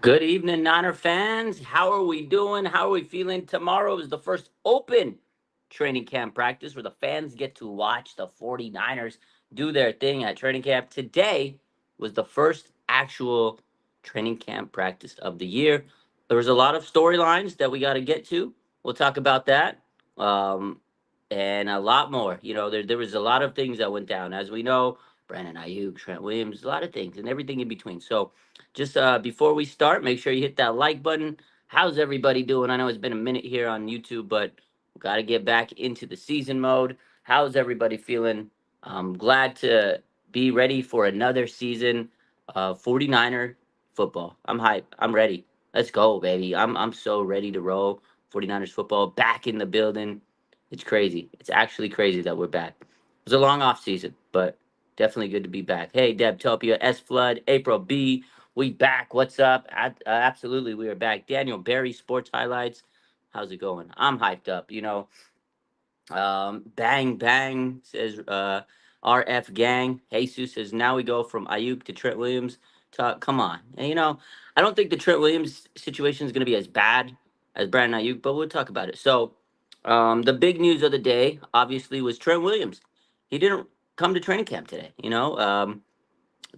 Good evening, Niner fans. How are we doing? How are we feeling? Tomorrow is the first open training camp practice where the fans get to watch the 49ers do their thing at training camp. Today was the first actual training camp practice of the year. There was a lot of storylines that we got to get to. We'll talk about that um, and a lot more. There was a lot of things that went down. As we know, Brandon Aiyuk, Trent Williams, a lot of things and everything in between. So, just before we start, make sure you hit that like button. How's everybody doing? I know it's been a minute here on YouTube, but we got to get back into the season mode. How's everybody feeling? I'm glad to be ready for another season of 49er football. I'm hyped. I'm ready. Let's go, baby. I'm so ready to roll. 49ers football back in the building. It's crazy. It's actually crazy that we're back. It was a long off season, but definitely good to be back. Hey, Deb Topia, S Flood, April B, we back. What's up? Absolutely, we are back. Daniel Barry, Sports Highlights. How's it going? I'm hyped up. Bang Bang says RF Gang. Jesus says now we go from Ayuk to Trent Williams. Come on, and I don't think the Trent Williams situation is going to be as bad as Brandon Ayuk, but we'll talk about it. So, the big news of the day obviously was Trent Williams. He didn't come to training camp today.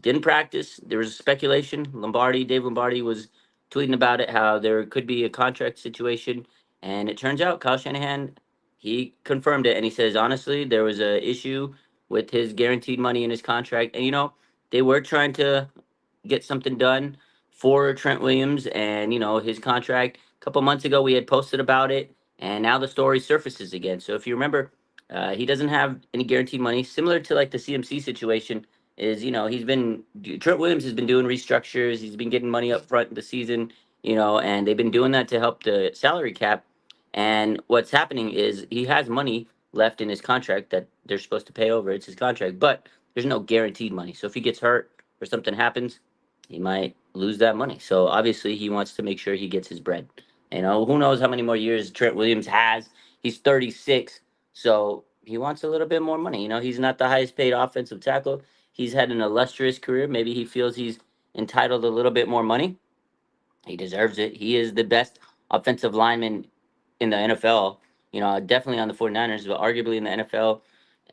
Didn't practice. There was speculation. Dave Lombardi was tweeting about it, how there could be a contract situation. And it turns out Kyle Shanahan, he confirmed it. And he says, honestly, there was a issue with his guaranteed money in his contract. And, they were trying to get something done for Trent Williams and, his contract. A couple months ago, we had posted about it. And now the story surfaces again. So if you remember, he doesn't have any guaranteed money, similar to like the CMC situation is Trent Williams has been doing restructures. He's been getting money up front in the season, and they've been doing that to help the salary cap. And what's happening is he has money left in his contract that they're supposed to pay over. It's his contract, but there's no guaranteed money. So if he gets hurt or something happens, he might lose that money. So obviously he wants to make sure he gets his bread. Who knows how many more years Trent Williams has? He's 36, so he wants a little bit more money. He's not the highest paid offensive tackle. He's had an illustrious career. Maybe he feels he's entitled a little bit more money. He deserves it. He is the best offensive lineman in the NFL. Definitely on the 49ers, but arguably in the NFL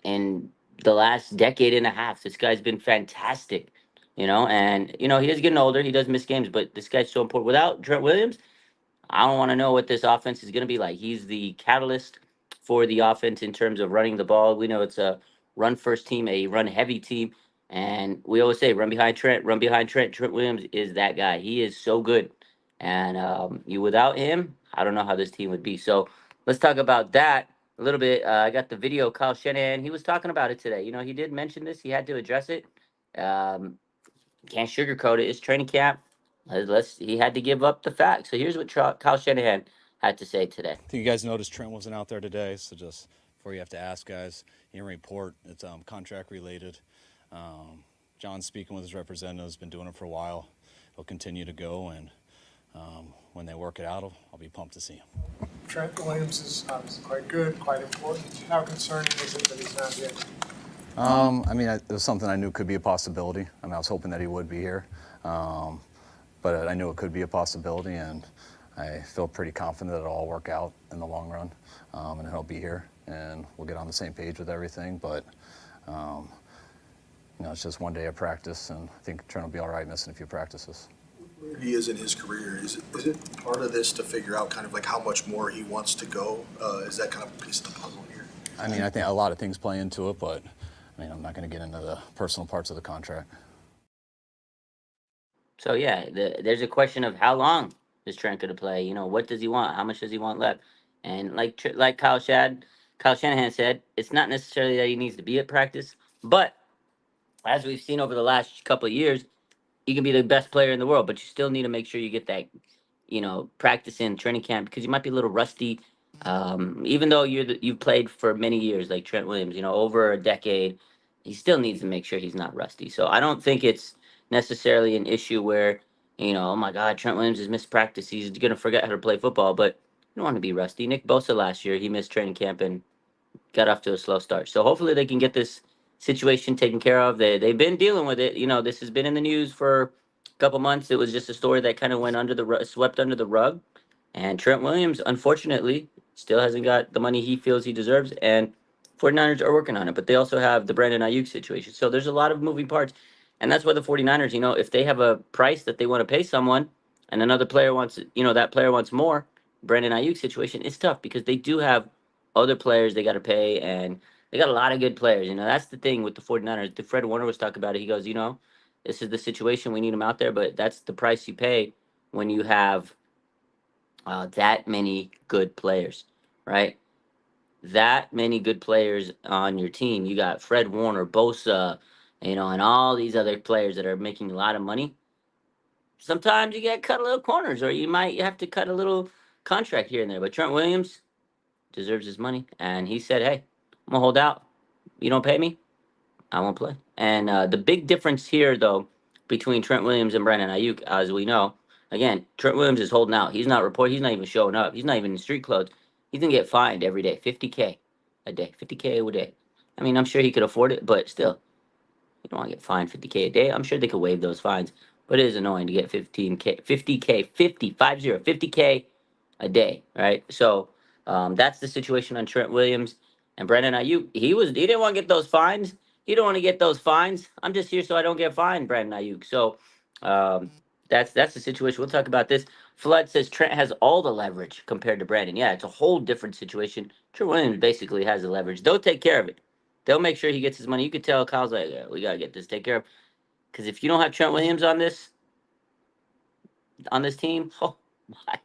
in the last decade and a half. This guy's been fantastic. And he is getting older. He does miss games, but this guy's so important. Without Trent Williams, I don't want to know what this offense is going to be like. He's the catalyst for the offense in terms of running the ball. We know it's a run first team, a run heavy team. And we always say, run behind Trent, run behind Trent. Trent Williams is that guy. He is so good. And you without him, I don't know how this team would be. So let's talk about that a little bit. I got the video. Kyle Shanahan, he was talking about it today. He did mention this. He had to address it. Um, can't sugarcoat it. It's training camp. He had to give up the facts. So here's what Kyle Shanahan had to say today. I think you guys noticed Trent wasn't out there today, so just before you have to ask guys, in report, it's contract related. John's speaking with his representatives, been doing it for a while. He'll continue to go, and when they work it out, I'll be pumped to see him. Trent Williams is obviously quite good, quite important. How concerning is it that he's not here? It was something I knew could be a possibility. I was hoping that he would be here, but I knew it could be a possibility, and I feel pretty confident that it'll all work out in the long run, and he'll be here, and we'll get on the same page with everything. But it's just one day of practice, and I think Trent will be all right missing a few practices. Where he is in his career, is it part of this to figure out kind of like how much more he wants to go? Is that kind of a piece of the puzzle here? I think a lot of things play into it, but I'm not going to get into the personal parts of the contract. So yeah, there's a question of how long is Trent going to play? What does he want? How much does he want left? And like Kyle Shanahan said, it's not necessarily that he needs to be at practice, but as we've seen over the last couple of years, you can be the best player in the world, but you still need to make sure you get that, practice in training camp because you might be a little rusty. Even though you've played for many years, like Trent Williams, over a decade, he still needs to make sure he's not rusty. So I don't think it's necessarily an issue where, oh my God, Trent Williams has missed practice. He's going to forget how to play football, but you don't want to be rusty. Nick Bosa last year, he missed training camp and got off to a slow start. So hopefully they can get this situation taken care of. They've been dealing with it. This has been in the news for couple months, it was just a story that kind of went swept under the rug. And Trent Williams, unfortunately, still hasn't got the money he feels he deserves. And 49ers are working on it, but they also have the Brandon Aiyuk situation. So there's a lot of moving parts. And that's why the 49ers, if they have a price that they want to pay someone and another player wants, that player wants more, Brandon Aiyuk situation, it's tough because they do have other players they got to pay. And they got a lot of good players. That's the thing with the 49ers. The Fred Warner was talking about it. He goes, this is the situation. We need him out there, but that's the price you pay when you have that many good players, right? That many good players on your team. You got Fred Warner, Bosa, and all these other players that are making a lot of money. Sometimes you get cut a little corners, or you might have to cut a little contract here and there. But Trent Williams deserves his money, and he said, "Hey, I'm gonna hold out. You don't pay me, I won't play." And the big difference here, though, between Trent Williams and Brandon Ayuk, as we know, again, Trent Williams is holding out. He's not reporting. He's not even showing up. He's not even in street clothes. He's gonna get fined every day, 50K a day, 50K a day. I mean, I'm sure he could afford it, but still, you don't want to get fined 50K a day. I'm sure they could waive those fines, but it is annoying to get 15K, 50K, 50K a day, right? So that's the situation on Trent Williams and Brandon Ayuk. He didn't want to get those fines. He don't want to get those fines. I'm just here so I don't get fined, Brandon Ayuk. So um, that's the situation. We'll talk about this. Flood says Trent has all the leverage compared to Brandon. Yeah, it's a whole different situation. Trent Williams basically has the leverage. They'll take care of it. They'll make sure he gets his money. You could tell Kyle's like, yeah, we gotta get this taken care of. Because if you don't have Trent Williams on this team, oh my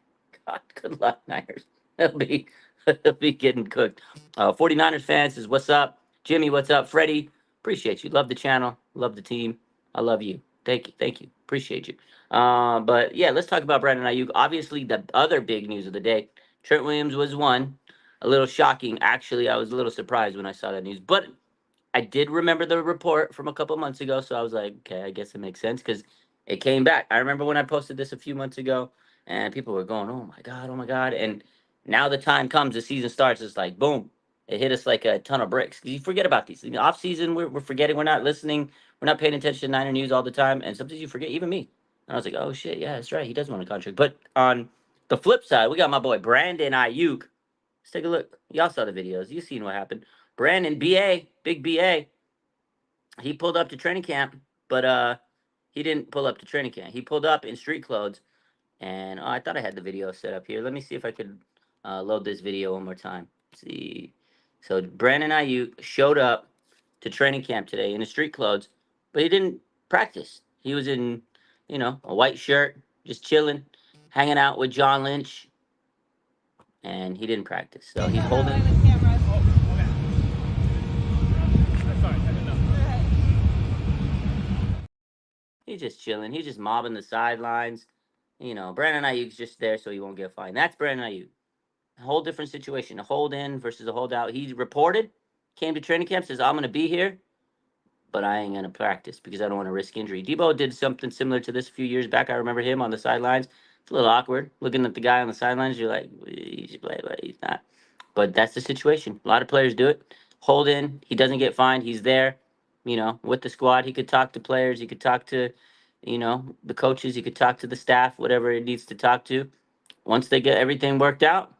God, good luck, Niners. They'll be getting cooked. 49ers fans says, what's up? Jimmy, what's up? Freddie, appreciate you. Love the channel. Love the team. I love you. Thank you. Thank you. Appreciate you. But yeah, let's talk about Brandon Ayuk. Obviously, the other big news of the day, Trent Williams was one. A little shocking. Actually, I was a little surprised when I saw that news. But I did remember the report from a couple months ago, so I was like, okay, I guess it makes sense because it came back. I remember when I posted this a few months ago, and people were going, oh my God," and now the time comes, the season starts, it's like boom, it hit us like a ton of bricks. You forget about these. In the off season, we're forgetting, we're not listening, we're not paying attention to Niner news all the time, and sometimes you forget, even me. And I was like, oh shit, yeah, that's right, he does want a contract. But on the flip side, we got my boy Brandon Ayuk. Let's take a look. Y'all saw the videos. You seen what happened. Brandon, BA, big BA, he pulled up to training camp, but he didn't pull up to training camp. He pulled up in street clothes, and I thought I had the video set up here. Let me see if I could load this video one more time. Let's see. So Brandon Ayuk showed up to training camp today in his street clothes, but he didn't practice. He was in, a white shirt, just chilling, hanging out with John Lynch, and he didn't practice. So he's holding. He's just chilling. He's just mobbing the sidelines. Brandon Ayuk's just there so he won't get fined. That's Brandon Ayuk. A whole different situation. A hold in versus a holdout. He reported, came to training camp, says, I'm going to be here, but I ain't going to practice because I don't want to risk injury. Debo did something similar to this a few years back. I remember him on the sidelines. It's a little awkward looking at the guy on the sidelines. You're like, he should play, but he's not. But that's the situation. A lot of players do it. Hold in. He doesn't get fined. He's there, with the squad. He could talk to players. He could talk to, the coaches. He could talk to the staff, whatever it needs to talk to. Once they get everything worked out,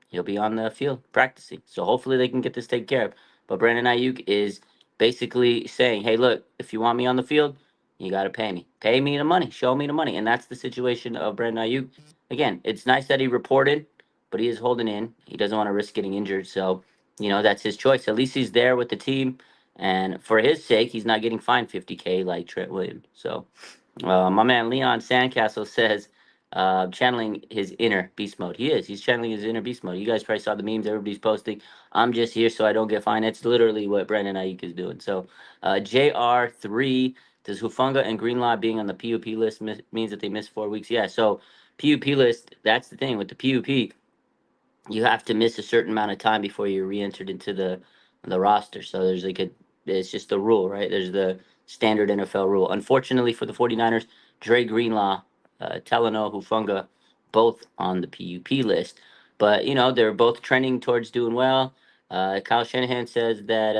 he'll be on the field practicing. So hopefully they can get this taken care of. But Brandon Ayuk is basically saying, hey, look, if you want me on the field, you got to pay me. Pay me the money. Show me the money. And that's the situation of Brandon Ayuk. Again, it's nice that he reported, but he is holding in. He doesn't want to risk getting injured. So, that's his choice. At least he's there with the team. And for his sake, he's not getting fined 50K like Trent Williams. So my man Leon Sandcastle says, channeling his inner beast mode. He is. He's channeling his inner beast mode. You guys probably saw the memes everybody's posting. I'm just here so I don't get fined. That's literally what Brandon Ayuk is doing. So JR3, does Hufunga and Greenlaw being on the PUP list means that they missed 4 weeks? Yeah, so PUP list, that's the thing. With the PUP, you have to miss a certain amount of time before you're re-entered into the roster. So there's it's just the rule, right? There's the standard NFL rule. Unfortunately for the 49ers, Dre Greenlaw, Talanoa Hufunga, both on the PUP list. But, they're both trending towards doing well. Kyle Shanahan says that,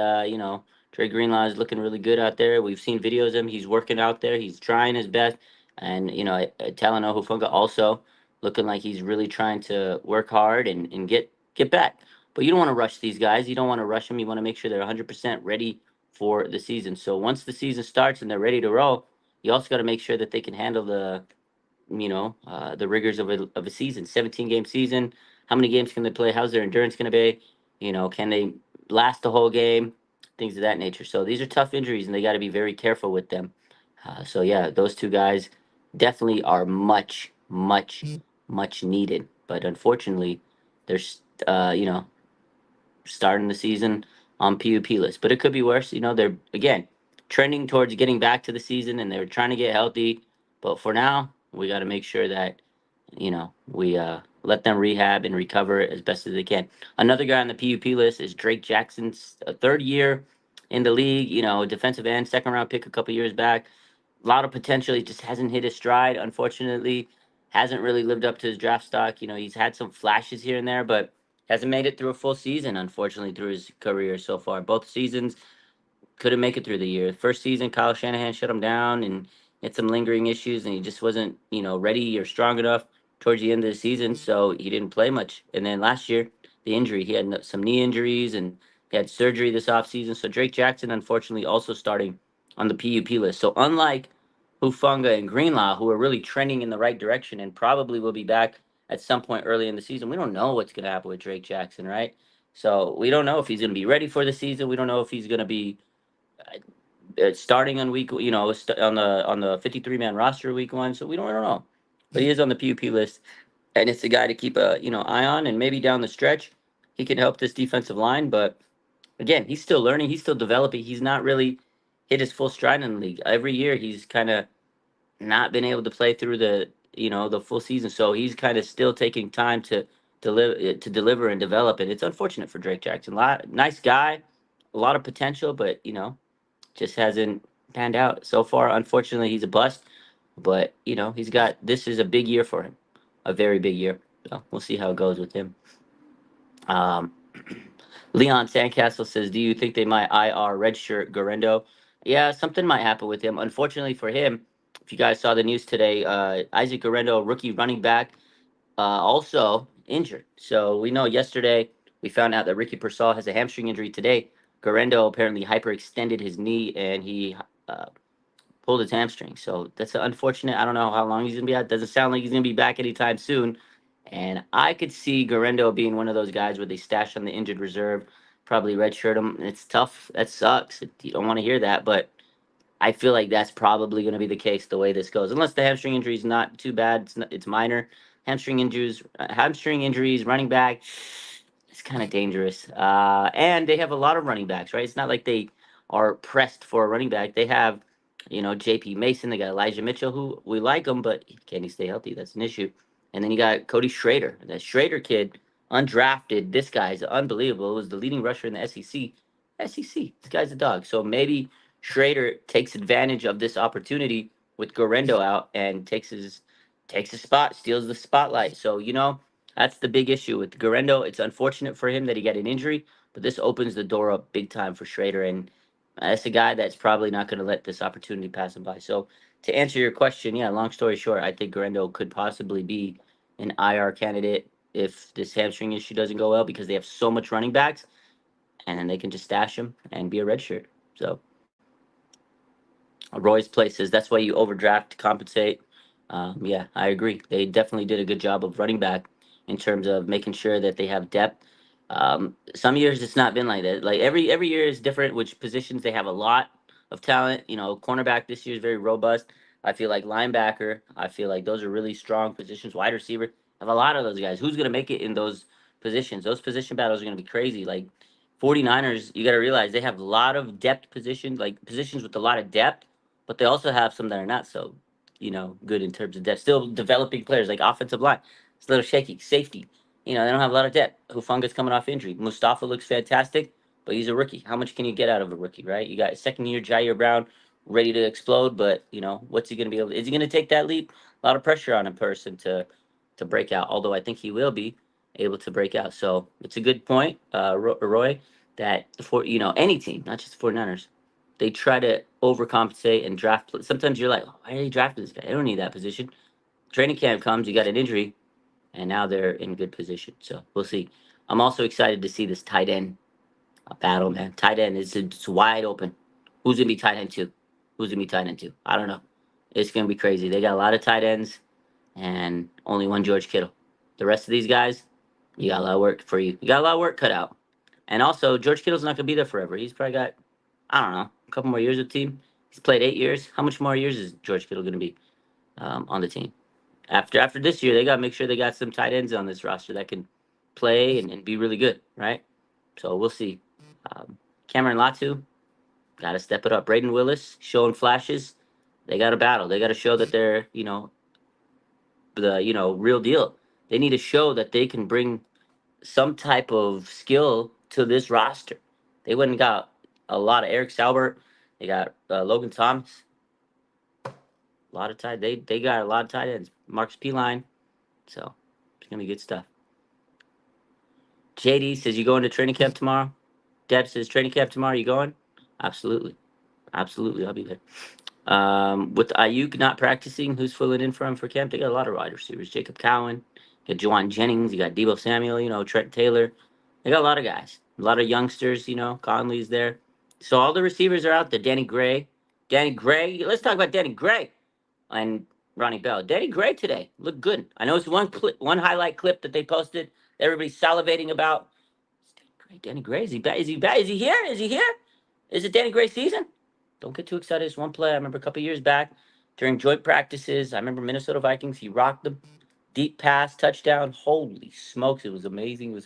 Trey Greenlaw is looking really good out there. We've seen videos of him. He's working out there. He's trying his best. And, Talanoa Hufunga also looking like he's really trying to work hard and get back. But you don't want to rush these guys. You don't want to rush them. You want to make sure they're 100% ready for the season. So once the season starts and they're ready to roll, you also got to make sure that they can handle the rigors of a season, 17-game season. How many games can they play? How's their endurance going to be? Can they last the whole game? Things of that nature. So these are tough injuries, and they got to be very careful with them. So yeah, those two guys definitely are much, much, much needed. But unfortunately, they're starting the season on PUP list. But it could be worse. They're again trending towards getting back to the season, and they're trying to get healthy. But for now, we got to make sure that we let them rehab and recover as best as they can. Another guy on the PUP list is Drake Jackson's third year in the league. Defensive end, second round pick a couple years back. A lot of potential. He just hasn't hit his stride, unfortunately. Hasn't really lived up to his draft stock. He's had some flashes here and there, but hasn't made it through a full season, unfortunately, through his career so far. Both seasons couldn't make it through the year. First season, Kyle Shanahan shut him down and had some lingering issues, and he just wasn't, ready or strong enough towards the end of the season, so he didn't play much. And then last year, the injury, he had some knee injuries and he had surgery this offseason. So Drake Jackson, unfortunately, also starting on the PUP list. So unlike Hufunga and Greenlaw, who are really trending in the right direction and probably will be back at some point early in the season, we don't know what's going to happen with Drake Jackson, right? So we don't know if he's going to be ready for the season. We don't know if he's going to be starting on on the 53-man roster week 1. So we don't know, but he is on the PUP list, and it's a guy to keep a eye on, and maybe down the stretch he can help this defensive line. But again, he's still learning, he's still developing. He's not really hit his full stride in the league. Every year he's kind of not been able to play through the full season, so he's kind of still taking time to deliver and develop. And it's unfortunate for Drake Jackson. Nice guy, a lot of potential, but just hasn't panned out so far. Unfortunately, he's a bust, but this is a big year for him, a very big year. So we'll see how it goes with him. Um, Leon Sandcastle says, "Do you think they might IR redshirt Garendo?" Yeah, something might happen with him. Unfortunately for him, if you guys saw the news today, Isaac Garendo, rookie running back, also injured. So we know yesterday we found out that Ricky Pearsall has a hamstring injury. Today, Garendo apparently hyperextended his knee and he uh, pulled his hamstring. So that's unfortunate. I don't know how long he's gonna be out. Doesn't sound like he's gonna be back anytime soon. And I could see Garendo being one of those guys where they stash on the injured reserve, probably redshirt him. It's tough. That sucks. You don't want to hear that, but I feel like that's probably going to be the case the way this goes, unless the hamstring injury is not too bad. It's minor. Hamstring injuries, running back, it's kind of dangerous. And they have a lot of running backs, right? It's not like they are pressed for a running back. They have, J.P. Mason. They got Elijah Mitchell, who we like him, but can he stay healthy? That's an issue. And then you got Cody Schrader. That Schrader kid, undrafted. This guy's unbelievable. He was the leading rusher in the SEC. SEC. This guy's a dog. So maybe Schrader takes advantage of this opportunity with Garendo out and takes his spot, steals the spotlight. So that's the big issue with Garendo. It's unfortunate for him that he got an injury, but this opens the door up big time for Schrader, and that's a guy that's probably not going to let this opportunity pass him by. So to answer your question, yeah, long story short, I think Garendo could possibly be an IR candidate if this hamstring issue doesn't go well, because they have so much running backs, and then they can just stash him and be a red shirt. So Roy's Place says that's why you overdraft to compensate. Yeah, I agree. They definitely did a good job of running back in terms of making sure that they have depth. Some years it's not been like that. Like every year is different. Which positions they have a lot of talent. Cornerback this year is very robust. I feel like linebacker. I feel like those are really strong positions. Wide receiver have a lot of those guys. Who's gonna make it in those positions? Those position battles are gonna be crazy. Like 49ers, you got to realize they have a lot of depth positions, like positions with a lot of depth, but they also have some that are not so, good in terms of depth. Still developing players like offensive line. It's a little shaky. Safety. They don't have a lot of depth. Hufunga's coming off injury. Mustafa looks fantastic, but he's a rookie. How much can you get out of a rookie, right? You got second year Jair Brown ready to explode, but what's he going to be able to, is he going to take that leap? A lot of pressure on a person to break out, although I think he will be able to break out. So it's a good point, Roy. that for any team, not just the 49ers, they try to overcompensate and draft. Sometimes you're like, oh, why are they drafting this guy? They don't need that position. Training camp comes, you got an injury, and now they're in good position. So we'll see. I'm also excited to see this tight end battle, man. Tight end is it's wide open. Who's gonna be tight end two? Who's gonna be tight end two? I don't know. It's gonna be crazy. They got a lot of tight ends and only one George Kittle. The rest of these guys, you got a lot of work for you. You got a lot of work cut out. And also, George Kittle's not gonna be there forever. He's probably got, I don't know, a couple more years with the team. He's played 8 years. How much more years is George Kittle gonna be on the team? After this year, they got to make sure they got some tight ends on this roster that can play and be really good, right? So we'll see. Cameron Latu got to step it up. Braden Willis showing flashes. They got to battle. They got to show that they're the real deal. They need to show that they can bring some type of skill to this roster. They went and got a lot of Eric Saubert. They got Logan Thomas. A lot of tight. They got a lot of tight ends. Marcus P-Line. So it's gonna be good stuff. JD says you going to training camp tomorrow. Deb says training camp tomorrow. You going? Absolutely, absolutely. I'll be there. With Ayuk not practicing, who's filling in for him for camp? They got a lot of wide receivers. Jacob Cowan, you got Juwan Jennings, you got Debo Samuel, Trent Taylor. They got a lot of guys, a lot of youngsters. Conley's there. So all the receivers are out there. Danny Gray. Let's talk about Danny Gray and Ronnie Bell. Danny Gray today looked good. I know it's one highlight clip that they posted. Everybody's salivating about. It's Danny Gray. Is he back? Is he back? Is he here? Is he here? Is it Danny Gray season? Don't get too excited. It's one play. I remember a couple years back during joint practices. I remember Minnesota Vikings. He rocked them. Deep pass, touchdown. Holy smokes. It was amazing.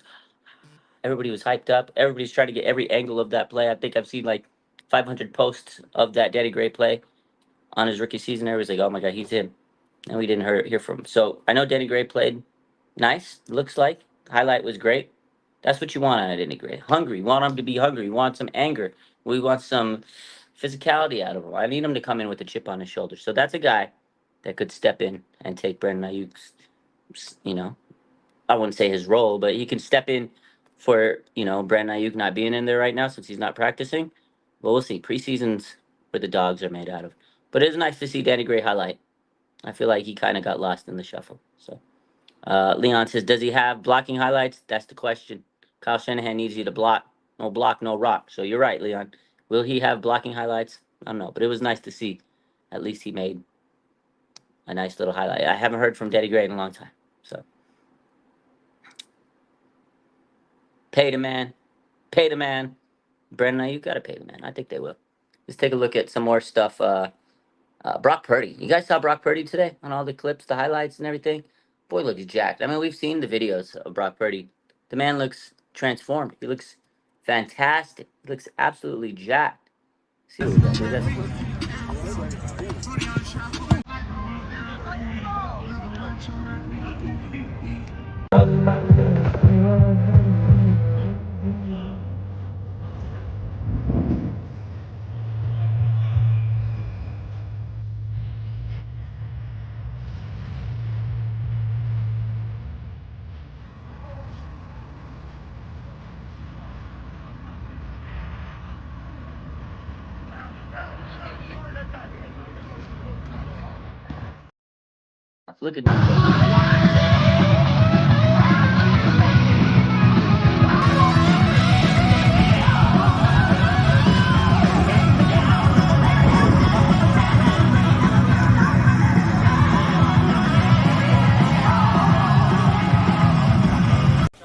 Everybody was hyped up. Everybody's trying to get every angle of that play. I think I've seen like 500 posts of that Danny Gray play on his rookie season. Everybody's like, oh my God, he's him. And we didn't hear from him. So I know Danny Gray played nice, looks like. Highlight was great. That's what you want out of Danny Gray. Hungry. We want him to be hungry. We want some anger. We want some physicality out of him. I need him to come in with a chip on his shoulder. So that's a guy that could step in and take Brandon Aiyuk's, I wouldn't say his role, but he can step in for, Brandon Aiyuk not being in there right now since he's not practicing. Well, we'll see. Preseason's where the dogs are made out of. But it's nice to see Danny Gray highlight. I feel like he kind of got lost in the shuffle. So Leon says, does he have blocking highlights? That's the question. Kyle Shanahan needs you to block. No block, no rock. So you're right, Leon. Will he have blocking highlights? I don't know. But it was nice to see. At least he made a nice little highlight. I haven't heard from Danny Gray in a long time. So pay the man. Pay the man. Brandon, you got to pay the man. I think they will. Let's take a look at some more stuff. Brock Purdy. You guys saw Brock Purdy today on all the clips, the highlights, and everything? Boy, looks jacked. I mean, we've seen the videos of Brock Purdy. The man looks transformed. He looks fantastic. He looks absolutely jacked. See what we got. Look at this. How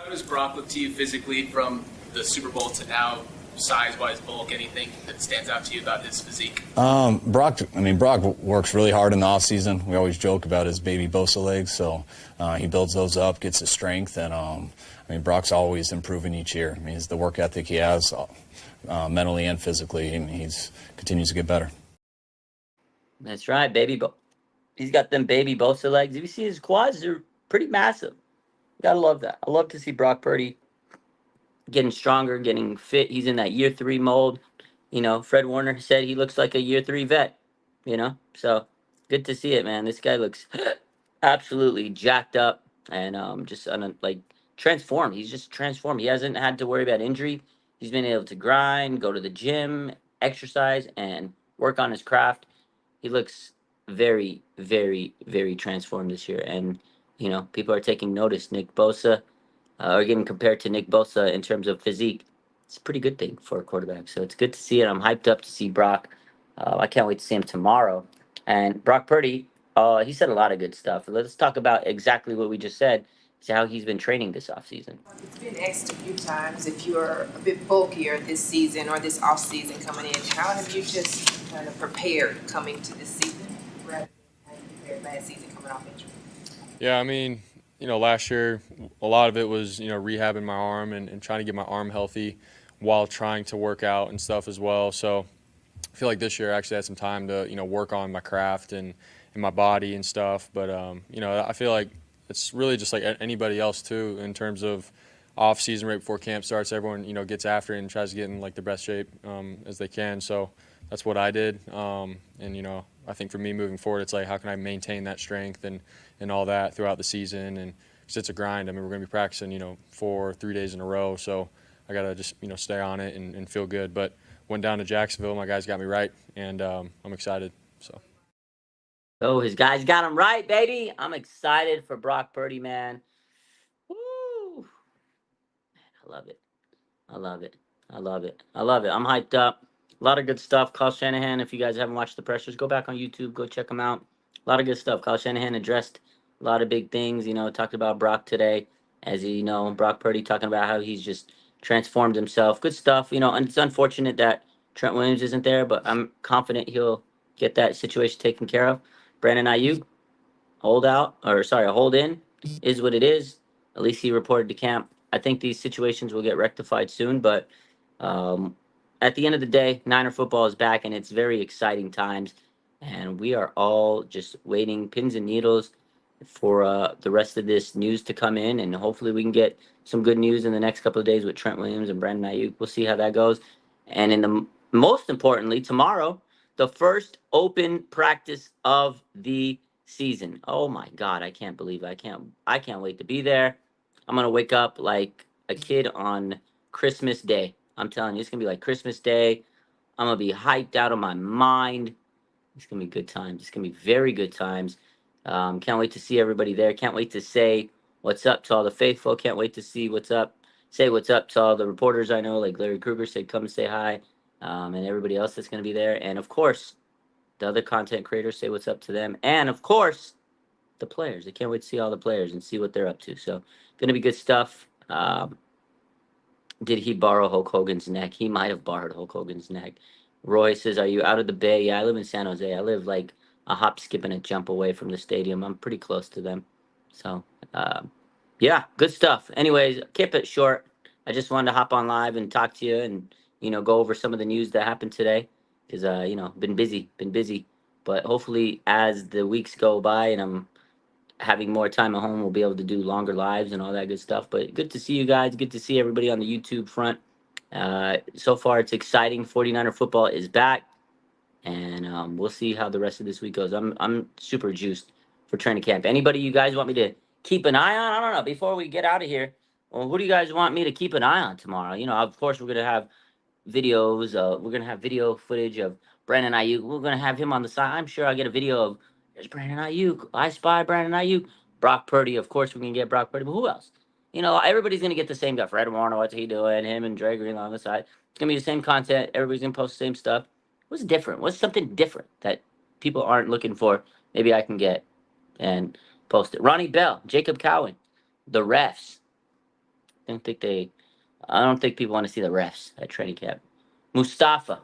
does Brock look to you physically from the Super Bowl to now, size-wise, bulk, anything that stands out to you about his physique? Brock works really hard in the offseason. We always joke about his baby Bosa legs, so he builds those up, gets his strength, and Brock's always improving each year. I mean, it's the work ethic he has, mentally and physically, and he's continues to get better. That's right, baby. He's got them baby Bosa legs. If you see his quads, they're pretty massive. Gotta love that. I love to see Brock Purdy getting stronger, getting fit. He's in that year 3 mold. Fred Warner said he looks like a year 3 vet. So good to see it, man. This guy looks absolutely jacked up and just like transformed. He's just transformed. He hasn't had to worry about injury. He's been able to grind, go to the gym, exercise, and work on his craft. He looks very, very, very transformed this year. And, people are taking notice. Nick Bosa, or getting compared to Nick Bosa in terms of physique. It's a pretty good thing for a quarterback. So it's good to see it. I'm hyped up to see Brock. I can't wait to see him tomorrow. And Brock Purdy, he said a lot of good stuff. Let's talk about exactly what we just said. It's how he's been training this offseason. It's been asked a few times if you're a bit bulkier this season or this off season coming in. How have you just kind of prepared coming to this season rather than how you prepared last season coming off injury? Yeah, I mean, last year a lot of it was, rehabbing my arm and trying to get my arm healthy while trying to work out and stuff as well. So I feel like this year I actually had some time to, work on my craft and my body and stuff. But, I feel like it's really just like anybody else too in terms of off season right before camp starts. Everyone, gets after it and tries to get in like the best shape as they can. So that's what I did. And, I think for me moving forward, it's like how can I maintain that strength and all that throughout the season. And because it's a grind. I mean, we're going to be practicing, 3 days in a row. So I got to just, stay on it and feel good. But went down to Jacksonville. My guys got me right, and I'm excited. So. Oh, his guys got him right, baby. I'm excited for Brock Purdy, man. Woo! I love it. I love it. I love it. I love it. I'm hyped up. A lot of good stuff. Kyle Shanahan, if you guys haven't watched the pressers, go back on YouTube. Go check them out. A lot of good stuff. Kyle Shanahan addressed a lot of big things. Talked about Brock today. As Brock Purdy talking about how he's just transformed himself. Good stuff. And it's unfortunate that Trent Williams isn't there, but I'm confident he'll get that situation taken care of. Brandon Aiyuk, a hold in is what it is. At least he reported to camp. I think these situations will get rectified soon, but at the end of the day, Niner football is back, and it's very exciting times. And we are all just waiting pins and needles for the rest of this news to come in, and hopefully we can get some good news in the next couple of days with Trent Williams and Brandon Aiyuk. We'll see how that goes. And most importantly, tomorrow, the first open practice of the season. Oh my God, I can't believe it. I can't wait to be there. I'm gonna wake up like a kid on Christmas Day. I'm telling you, it's gonna be like Christmas Day. I'm gonna be hyped out of my mind. It's gonna be good times. It's gonna be very good times. Can't wait to see everybody there. Can't wait to say what's up to all the faithful. Can't wait to see what's up. Say what's up to all the reporters I know, like Larry Kruger said, come say hi, and everybody else that's gonna be there. And of course, the other content creators, say what's up to them. And of course, the players. I can't wait to see all the players and see what they're up to. So, gonna be good stuff. Did he borrow Hulk Hogan's neck? He might have borrowed Hulk Hogan's neck. Roy says, "Are you out of the Bay?" Yeah, I live in San Jose. I live like a hop, skip, and a jump away from the stadium. I'm pretty close to them. So, yeah, good stuff. Anyways, keep it short. I just wanted to hop on live and talk to you and, go over some of the news that happened today. Because, been busy. But hopefully as the weeks go by and I'm having more time at home, we'll be able to do longer lives and all that good stuff. But good to see you guys. Good to see everybody on the YouTube front. So far, it's exciting. 49er football is back, and we'll see how the rest of this week goes. I'm super juiced for training camp. Anybody you guys want me to keep an eye on? I don't know. Before we get out of here, well, who do you guys want me to keep an eye on tomorrow? Of course, we're gonna have videos. We're gonna have video footage of Brandon Aiyuk. We're gonna have him on the side. I'm sure I'll get a video of there's Brandon Aiyuk. I spy Brandon Aiyuk. Brock Purdy, of course, we can get Brock Purdy. But who else? Everybody's gonna get the same guy. Fred Warner, what's he doing? Him and Dre Green on the side. It's gonna be the same content. Everybody's gonna post the same stuff. What's different? What's something different that people aren't looking for? Maybe I can get and post it. Ronnie Bell, Jacob Cowan, the refs. I don't think people want to see the refs at training camp. Mustafa.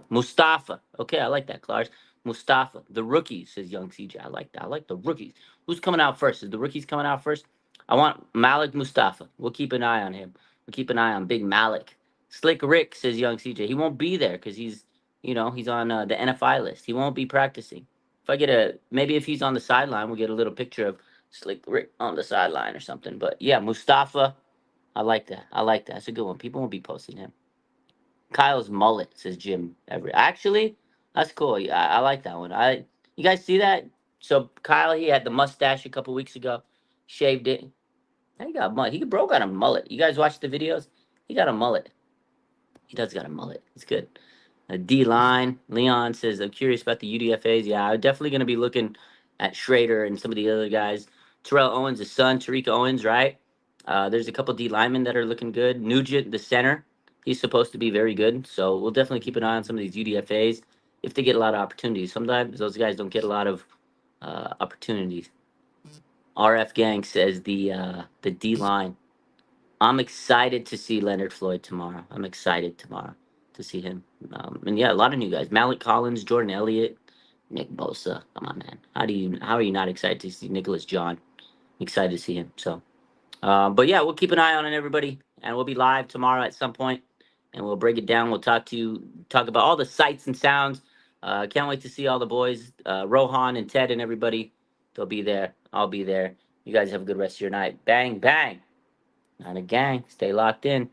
Okay, I like that, Clark. Mustafa. The rookies, says young CJ. I like that. I like the rookies. Who's coming out first? Is the rookies coming out first? I want Malik Mustafa. We'll keep an eye on him. We'll keep an eye on Big Malik. Slick Rick, says young CJ. He won't be there because he's on the NFI list. He won't be practicing. Maybe if he's on the sideline, we'll get a little picture of Slick Rick on the sideline or something. But yeah, Mustafa. I like that. That's a good one. People won't be posting him. Kyle's mullet, says Jim Everett. Actually, that's cool. Yeah, I like that one. You guys see that? So Kyle, he had the mustache a couple weeks ago, shaved it. He got mullet. He broke out a mullet. You guys watch the videos? He got a mullet. He does got a mullet. It's good. A D line. Leon says, I'm curious about the UDFAs. Yeah, I'm definitely going to be looking at Schrader and some of the other guys. Terrell Owens, his son, Tariq Owens, right? There's a couple D linemen that are looking good. Nugent, the center, he's supposed to be very good. So we'll definitely keep an eye on some of these UDFAs if they get a lot of opportunities. Sometimes those guys don't get a lot of opportunities. RF Gang says the D line. I'm excited to see Leonard Floyd tomorrow. I'm excited tomorrow to see him. And yeah, a lot of new guys: Malik Collins, Jordan Elliott, Nick Bosa. Come on, man. How are you not excited to see Nicholas John? I'm excited to see him. So, but yeah, we'll keep an eye on it, everybody, and we'll be live tomorrow at some point, and we'll break it down. We'll talk about all the sights and sounds. Can't wait to see all the boys, Rohan and Ted and everybody. They'll be there. I'll be there. You guys have a good rest of your night. Bang bang. Not a gang. Stay locked in.